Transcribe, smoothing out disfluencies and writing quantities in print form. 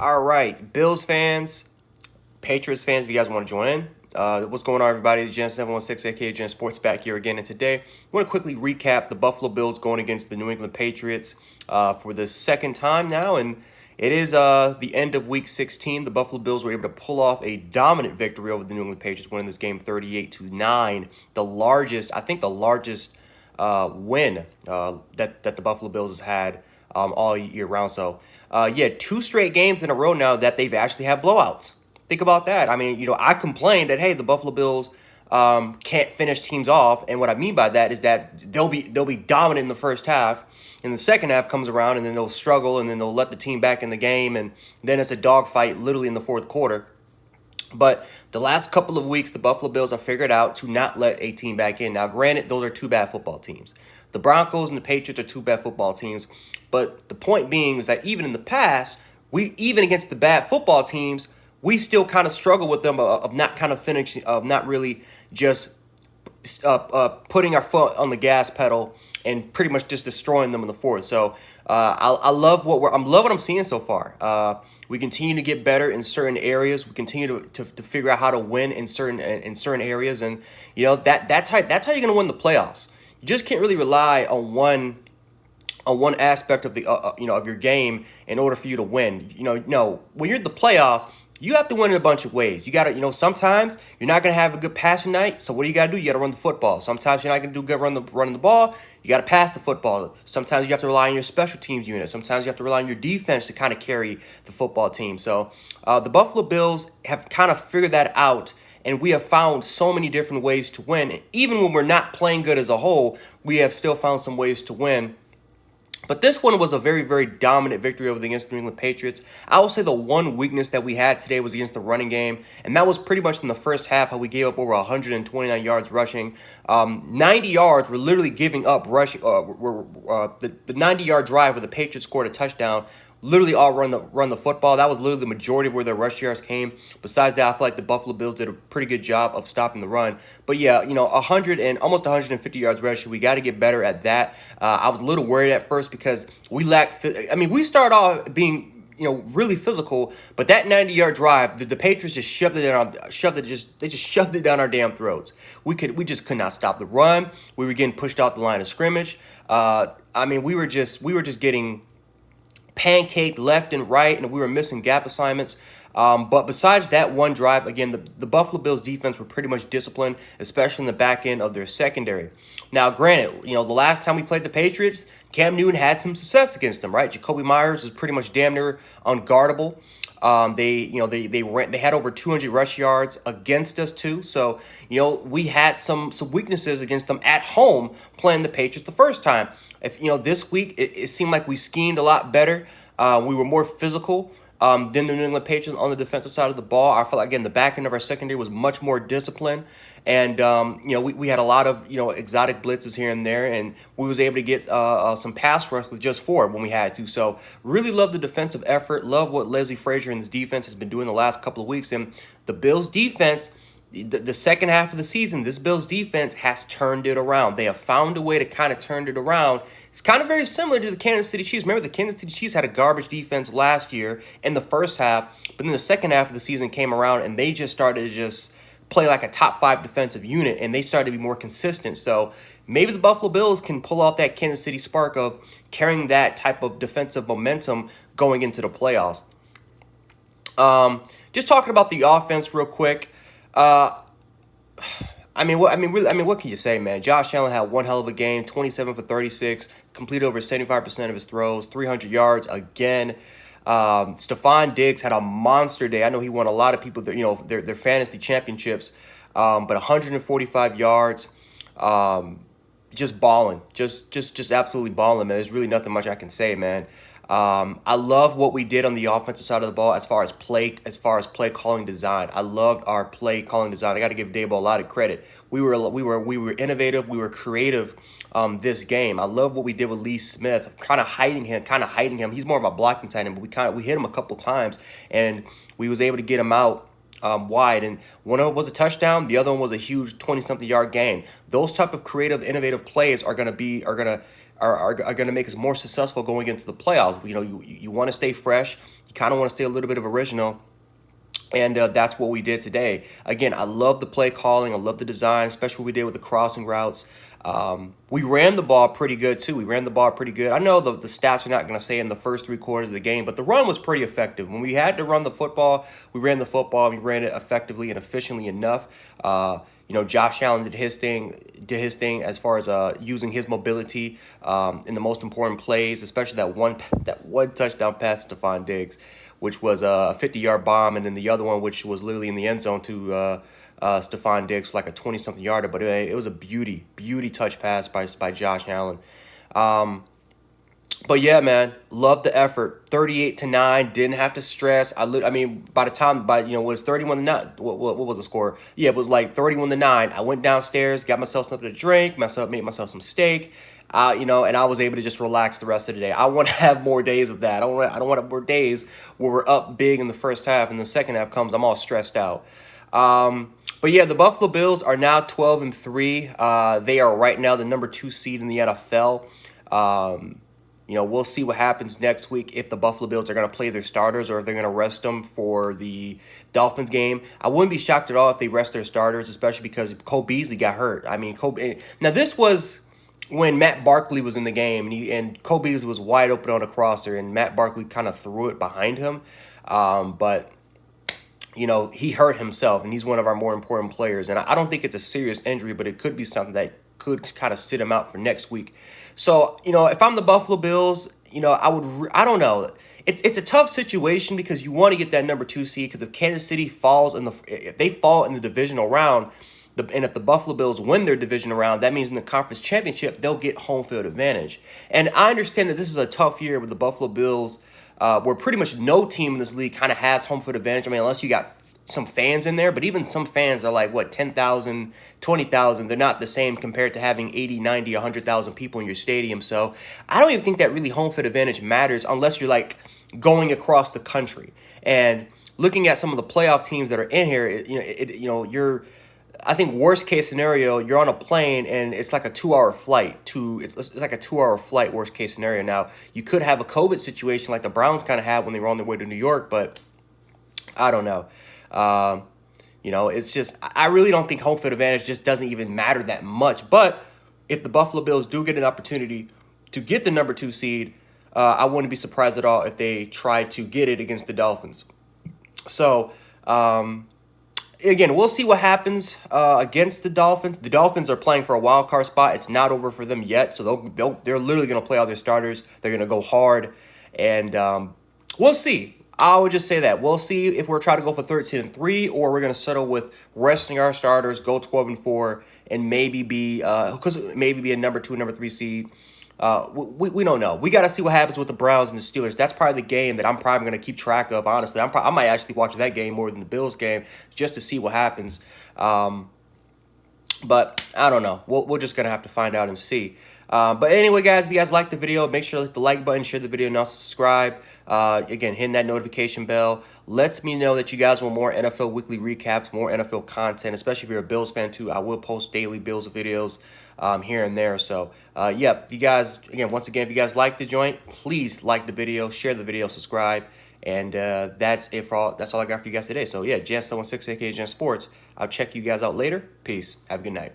All right, Bills fans, Patriots fans, if you guys want to join in. What's going on, everybody? Gen 716, aka Gen Sports, back here again. And today, I want to quickly recap the Buffalo Bills going against the New England Patriots for the second time now. And it is the end of Week 16. The Buffalo Bills were able to pull off a dominant victory over the New England Patriots, winning this game 38-9. The largest win that the Buffalo Bills has had all year round. So, yeah, two straight games in a row now that they've actually had blowouts. Think about that. I mean, I complained that, hey, the Buffalo Bills can't finish teams off, and what I mean by that is that they'll be dominant in the first half, and the second half comes around, and then they'll struggle, and then they'll let the team back in the game, and then it's a dogfight literally in the fourth quarter. But the last couple of weeks, the Buffalo Bills have figured out to not let a team back in. Now, granted, those are two bad football teams. The Broncos and the Patriots are two bad football teams. But the point being is that even in the past, even against the bad football teams, we still kind of struggle with them of not kind of finishing, of not really just putting our foot on the gas pedal and pretty much just destroying them in the fourth. So I love what I'm seeing so far. We continue to get better in certain areas. We continue to figure out how to win in certain areas, and that's how you're gonna win the playoffs. You just can't really rely on one aspect of the of your game in order for you to win. No, when you're in the playoffs, you have to win in a bunch of ways. You gotta, sometimes you're not gonna have a good passing night. So what do? You gotta run the football. Sometimes you're not gonna do good running the ball. You gotta pass the football. Sometimes you have to rely on your special teams unit. Sometimes you have to rely on your defense to kind of carry the football team. So the Buffalo Bills have kind of figured that out. And we have found so many different ways to win. Even when we're not playing good as a whole, we have still found some ways to win. But this one was a very, very dominant victory over against the New England Patriots. I will say the one weakness that we had today was against the running game, and that was pretty much in the first half how we gave up over 129 yards rushing. 90 yards, we're literally giving up rushing. The 90-yard drive where the Patriots scored a touchdown, literally all run the football. That was literally the majority of where their rush yards came. Besides that, I feel like the Buffalo Bills did a pretty good job of stopping the run. But yeah, almost 150 yards rushing. We got to get better at that. I was a little worried at first because we lacked. We started off being really physical, but that 90-yard drive, the Patriots just shoved it down our damn throats. We just could not stop the run. We were getting pushed out the line of scrimmage. We were just getting pancaked left and right, and we were missing gap assignments. But besides that one drive, again, the Buffalo Bills defense were pretty much disciplined, especially in the back end of their secondary. Now, granted, the last time we played the Patriots, Cam Newton had some success against them, right? Jacoby Myers was pretty much damn near unguardable. They had over 200 rush yards against us too. So, we had some weaknesses against them at home playing the Patriots the first time. This week it seemed like we schemed a lot better. We were more physical than the New England Patriots on the defensive side of the ball. I feel like, again, the back end of our secondary was much more disciplined. And, we had a lot of, exotic blitzes here and there, and we was able to get some pass rush with just 4 when we had to. So really love the defensive effort. Love what Leslie Frazier and his defense has been doing the last couple of weeks. And the Bills defense, the second half of the season, this Bills defense has turned it around. They have found a way to kind of turn it around. It's kind of very similar to the Kansas City Chiefs. Remember, the Kansas City Chiefs had a garbage defense last year in the first half, but then the second half of the season came around, and they just started to play like a top 5 defensive unit, and they started to be more consistent. So maybe the Buffalo Bills can pull off that Kansas City spark of carrying that type of defensive momentum going into the playoffs. Just talking about the offense real quick. What can you say, man? Josh Allen had one hell of a game, 27 for 36, completed over 75% of his throws, 300 yards again. Stephon Diggs had a monster day. I know he won a lot of people their fantasy championships, but 145 yards, just balling, just absolutely balling, man. There's really nothing much I can say, man. I love what we did on the offensive side of the ball as far as play calling design. I loved our play calling design. I got to give Dabo a lot of credit. We were innovative. We were creative. This game, I love what we did with Lee Smith, kind of hiding him. He's more of a blocking tight end, but we hit him a couple times, and we was able to get him out wide, and one of them was a touchdown. The other one was a huge 20-something yard gain. Those type of creative, innovative plays are gonna are going to make us more successful going into the playoffs. You know, you want to stay fresh. You kind of want to stay a little bit of original. And that's what we did today. Again, I love the play calling. I love the design, especially what we did with the crossing routes. We ran the ball pretty good, too. We ran the ball pretty good. I know the stats are not going to say in the first 3 quarters of the game, but the run was pretty effective. When we had to run the football, we ran the football. We ran it effectively and efficiently enough. You know, Josh Allen did his thing as far as using his mobility in the most important plays, especially that one touchdown pass to Stephon Diggs, which was a 50-yard bomb, and then the other one, which was literally in the end zone to Stephon Diggs, like a 20-something yarder. But it was a beauty touch pass by Josh Allen. But yeah, man, love the effort. 38-9, didn't have to stress. I mean, by the time, it was 31-9. What was the score? Yeah, it was like 31-9. I went downstairs, got myself something to drink, made myself some steak. And I was able to just relax the rest of the day. I want to have more days of that. I don't want more days where we're up big in the first half and the second half comes, I'm all stressed out. But yeah, the Buffalo Bills are now 12-3. They are right now the number 2 seed in the NFL. We'll see what happens next week if the Buffalo Bills are going to play their starters or if they're going to rest them for the Dolphins game. I wouldn't be shocked at all if they rest their starters, especially because Cole Beasley got hurt. I mean, now this was when Matt Barkley was in the game, and Cole Beasley was wide open on a crosser, and Matt Barkley kind of threw it behind him. But he hurt himself, and he's one of our more important players. And I don't think it's a serious injury, but it could be something that could kind of sit him out for next week. So, if I'm the Buffalo Bills, I don't know. It's a tough situation because you want to get that number 2 seed, because if Kansas City if they fall in the divisional round, and if the Buffalo Bills win their divisional round, that means in the conference championship, they'll get home field advantage. And I understand that this is a tough year with the Buffalo Bills, where pretty much no team in this league kind of has home field advantage. I mean, unless you got some fans in there, but even some fans are like, 10,000, 20,000. They're not the same compared to having 80, 90, 100,000 people in your stadium. So I don't even think that really home field advantage matters unless you're like going across the country. And looking at some of the playoff teams that are in here, I think worst case scenario, you're on a plane and it's like a 2-hour flight it's like a 2-hour flight, worst case scenario. Now, you could have a COVID situation like the Browns kind of had when they were on their way to New York, but I don't know. It's just, I really don't think home field advantage just doesn't even matter that much. But if the Buffalo Bills do get an opportunity to get the number 2 seed, I wouldn't be surprised at all if they try to get it against the Dolphins. So, again, we'll see what happens against the Dolphins. The Dolphins are playing for a wild card spot. It's not over for them yet. So they're literally going to play all their starters. They're going to go hard. And we'll see. I would just say that. We'll see if we're trying to go for 13-3 or we're going to settle with resting our starters, go 12-4, and maybe be a number 2, number 3 seed. We don't know. We got to see what happens with the Browns and the Steelers. That's probably the game that I'm probably going to keep track of, honestly. I might actually watch that game more than the Bills game just to see what happens. But I don't know. We're just going to have to find out and see. But anyway, guys, if you guys liked the video, make sure to hit the like button, share the video, and also subscribe. Again, hitting that notification bell lets me know that you guys want more NFL weekly recaps, more NFL content, especially if you're a Bills fan too. I will post daily Bills videos here and there. So, you guys, once again, if you guys like the joint, please like the video, share the video, subscribe. And that's all I got for you guys today. So, yeah, Jan716, aka Jan Sports. I'll check you guys out later. Peace. Have a good night.